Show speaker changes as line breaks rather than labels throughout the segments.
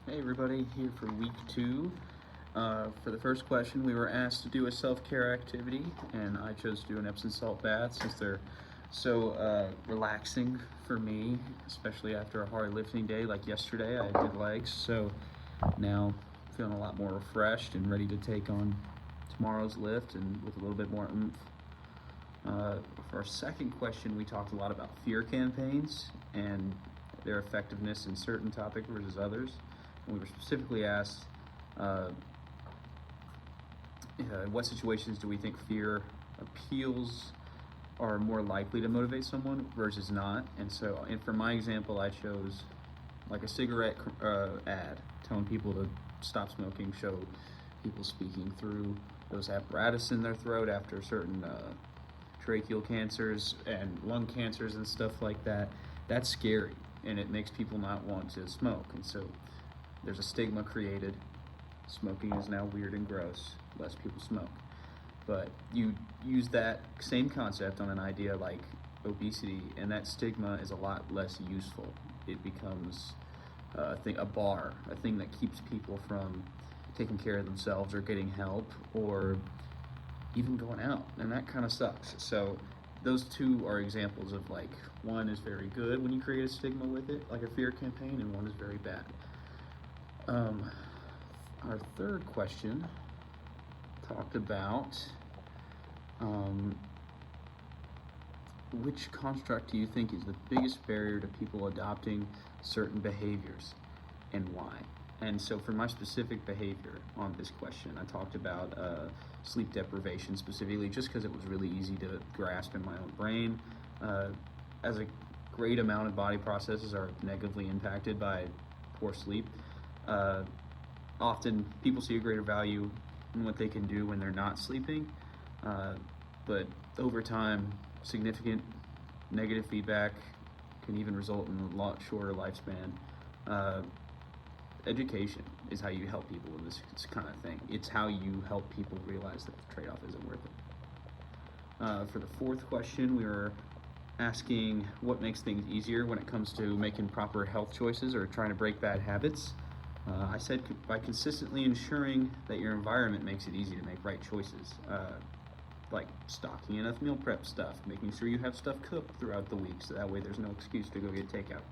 Hey everybody, here for week 2. For the first question, we were asked to do a self-care activity, and I chose to do an Epsom salt bath since they're so relaxing for me, especially after a hard lifting day like yesterday. I did legs, so now feeling a lot more refreshed and ready to take on tomorrow's lift and with a little bit more oomph. For our second question, we talked a lot about fear campaigns and their effectiveness in certain topics versus others. And we were specifically asked, in what situations do we think fear appeals are more likely to motivate someone versus not? And for my example, I chose like a cigarette ad telling people to stop smoking, show people speaking through those apparatus in their throat after certain tracheal cancers and lung cancers and stuff like that. That's scary, and it makes people not want to smoke. And so there's a stigma created. Smoking is now weird and gross. Less people smoke. But you use that same concept on an idea like obesity, and that stigma is a lot less useful. It becomes a thing that keeps people from taking care of themselves or getting help or even going out, and that kind of sucks. So those two are examples of, like, one is very good when you create a stigma with it, like a fear campaign, and one is very bad. Our third question talked about which construct do you think is the biggest barrier to people adopting certain behaviors and why? And so for my specific behavior on this question, I talked about sleep deprivation specifically, just because it was really easy to grasp in my own brain. As a great amount of body processes are negatively impacted by poor sleep, often people see a greater value in what they can do when they're not sleeping, but over time, significant negative feedback can even result in a lot shorter lifespan. Education is how you help people with this kind of thing. It's how you help people realize that the trade-off isn't worth it. For the fourth question, we were asking what makes things easier when it comes to making proper health choices or trying to break bad habits. I said by consistently ensuring that your environment makes it easy to make right choices, like stocking enough meal prep stuff, making sure you have stuff cooked throughout the week so that way there's no excuse to go get takeout.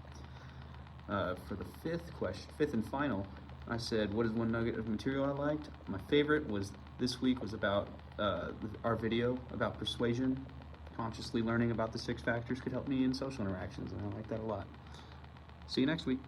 For the fifth and final, I said, what is one nugget of material I liked? My favorite was this week was about our video about persuasion. Consciously learning about the 6 factors could help me in social interactions, and I like that a lot. See you next week.